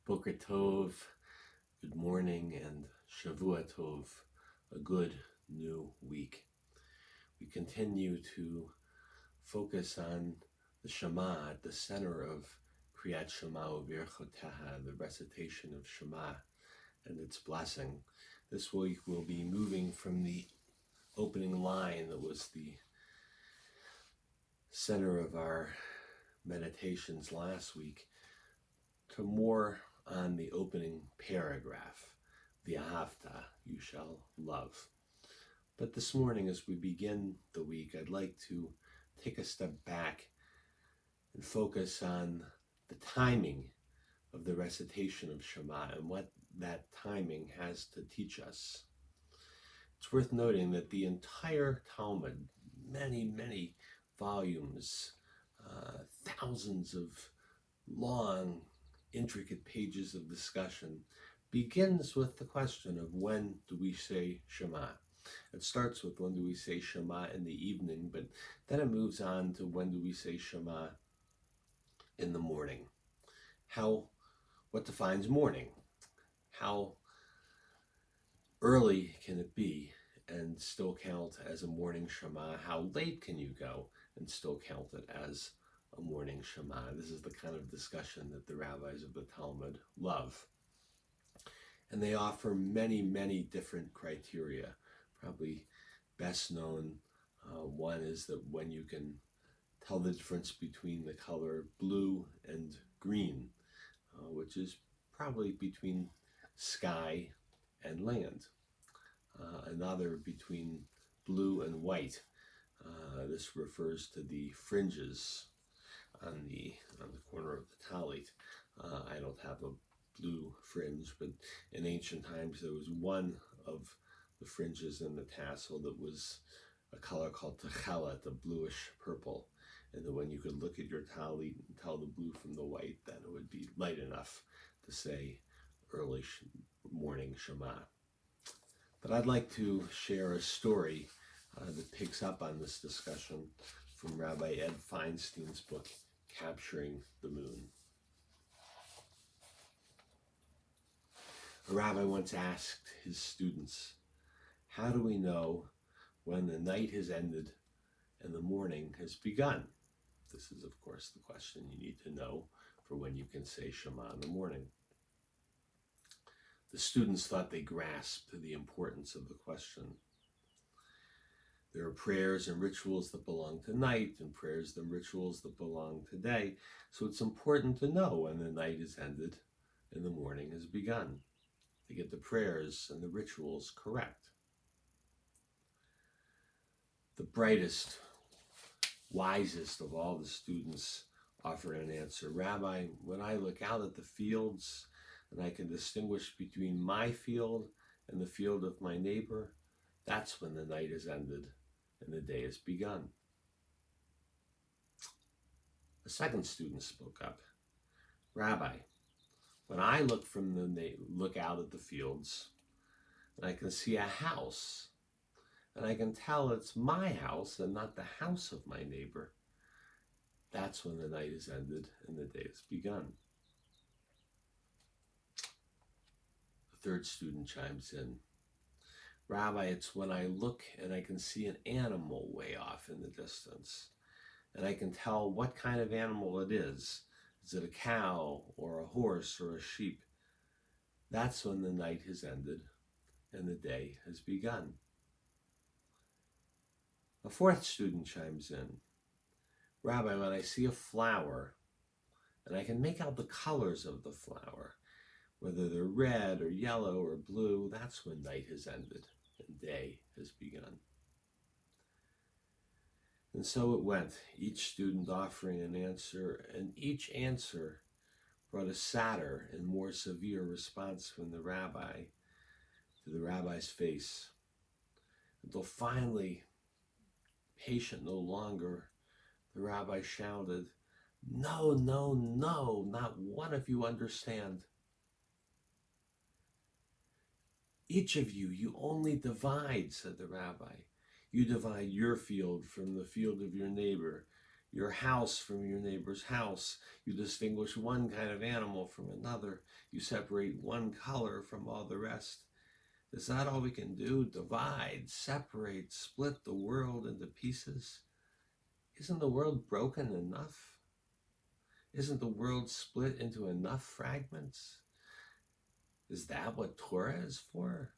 Boker Tov, good morning, and Shavua Tov, a good new week. We continue to focus on the Shema at the center of Kriyat Shema U'Virchoteha, the recitation of Shema and its blessing. This week we'll be moving from the opening line that was the center of our meditations last week to more on the opening paragraph, the Ahavta, you shall love. But this morning, as we begin the week, I'd like to take a step back and focus on the timing of the recitation of Shema and what that timing has to teach us. It's worth noting that the entire Talmud, many volumes, thousands of long, intricate pages of discussion, begins with the question of when do we say Shema. It starts with when do we say Shema in the evening, but then it moves on to when do we say Shema in the morning. What defines morning? How early can it be and still count as a morning Shema? How late can you go and still count it as a morning Shema? This is the kind of discussion that the rabbis of the Talmud love. And they offer many different criteria. Probably best known one is that when you can tell the difference between the color blue and green, which is probably between sky and land. Another between blue and white. This refers to the fringes on the corner of the talit. I don't have a blue fringe, but in ancient times there was one of the fringes in the tassel that was a color called techelet, a bluish purple, and that when you could look at your talit and tell the blue from the white, then it would be light enough to say early morning Shema. But I'd like to share a story that picks up on this discussion from Rabbi Ed Feinstein's book, Capturing the Moon. A rabbi once asked his students, how do we know when the night has ended and the morning has begun? This is, of course, the question you need to know for when you can say Shema in the morning. The students thought they grasped the importance of the question. There are prayers and rituals that belong to night and prayers and rituals that belong to day. So it's important to know when the night is ended and the morning has begun, to get the prayers and the rituals correct. The brightest, wisest of all the students offered an answer. Rabbi, when I look out at the fields and I can distinguish between my field and the field of my neighbor, that's when the night is ended and the day has begun. A second student spoke up. Rabbi, when I look out at the fields and I can see a house and I can tell it's my house and not the house of my neighbor, that's when the night is ended and the day has begun. The third student chimes in. Rabbi, it's when I look and I can see an animal way off in the distance, and I can tell what kind of animal it is. Is it a cow or a horse or a sheep? That's when the night has ended and the day has begun. A fourth student chimes in. Rabbi, when I see a flower and I can make out the colors of the flower, whether they're red or yellow or blue, that's when night has ended and day has begun. And so it went, each student offering an answer, and each answer brought a sadder and more severe response from the rabbi. to the rabbi's face until finally, patient no longer, the rabbi shouted, "No, no, no, not one of you understand. Each of you, you only divide," said the rabbi. "You divide your field from the field of your neighbor, your house from your neighbor's house. You distinguish one kind of animal from another. You separate one color from all the rest. Is that all we can do? Divide, separate, split the world into pieces? Isn't the world broken enough? Isn't the world split into enough fragments? Is that what Torah is for?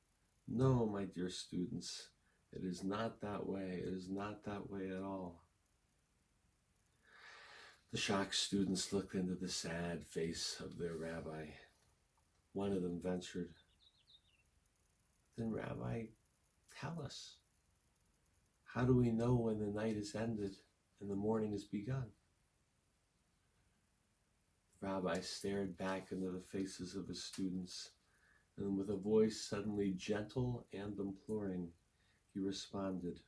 No, my dear students, it is not that way. It is not that way at all." The shocked students looked into the sad face of their rabbi. One of them ventured, "Then, Rabbi, tell us, how do we know when the night is ended and the morning has begun?" The rabbi stared back into the faces of his students, and with a voice suddenly gentle and imploring, he responded,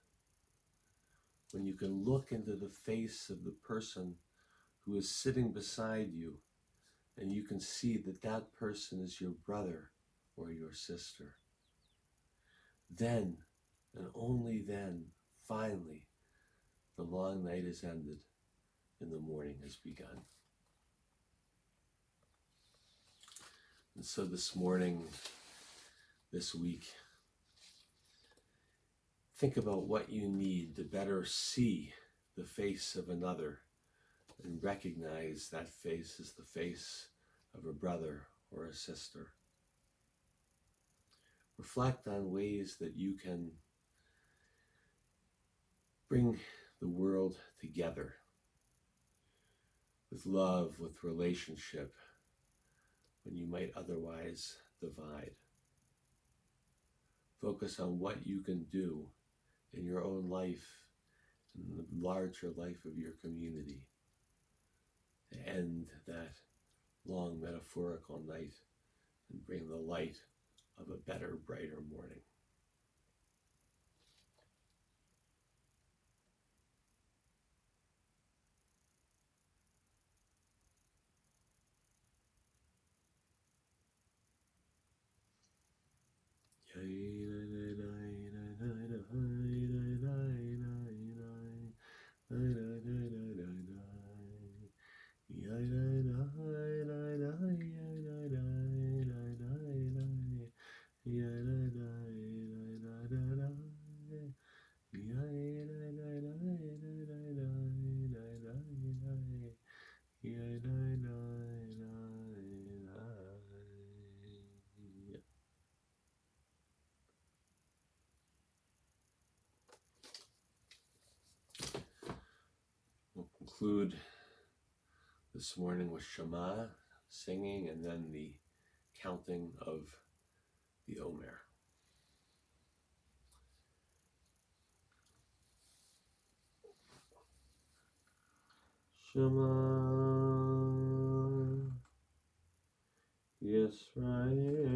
"When you can look into the face of the person who is sitting beside you, and you can see that that person is your brother or your sister. Then, and only then, finally, the long night is ended and the morning has begun." And so this morning, this week, think about what you need to better see the face of another and recognize that face as the face of a brother or a sister. Reflect on ways that you can bring the world together with love, with relationship, when you might otherwise divide. Focus on what you can do in your own life and the larger life of your community to end that long metaphorical night and bring the light of a better, brighter morning. We'll conclude this morning with Shema, singing, and then the counting of the Omer. Shema Yisrael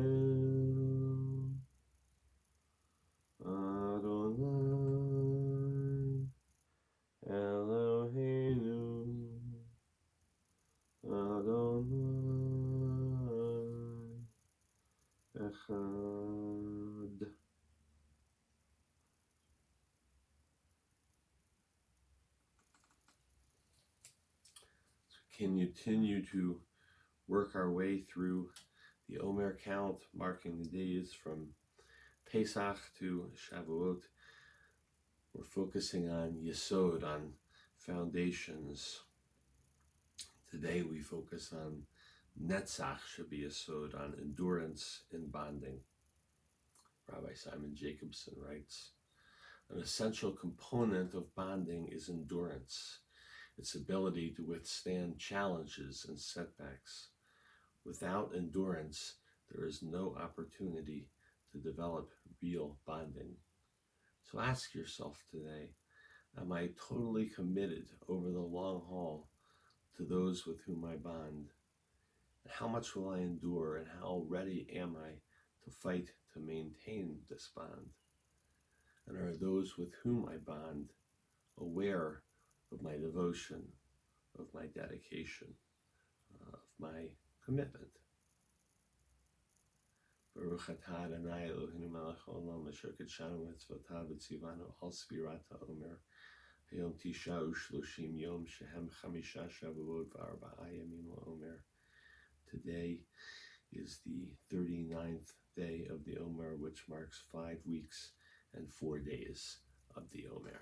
Adonai Eloheinu Adonai Echad. Can continue to work our way through the Omer count, marking the days from Pesach to Shavuot. We're focusing on Yesod, on foundations. Today we focus on Netzach, should be Yesod, on endurance in bonding. Rabbi Simon Jacobson writes, "An essential component of bonding is endurance, its ability to withstand challenges and setbacks. Without endurance, there is no opportunity to develop real bonding." So ask yourself today, am I totally committed over the long haul to those with whom I bond? And how much will I endure, and how ready am I to fight to maintain this bond? And are those with whom I bond aware of my devotion, of my dedication, of my commitment? Baruch atah Adonai Eloheinu melech haolam asher kidshanu mitzvotav v'tzivanu al svirata omer hayom tisha u'shloshim yom shehem chamisha shavuot v'arba'a yamim la'omer. Today is the 39th day of the Omer, which marks 5 weeks and 4 days of the Omer.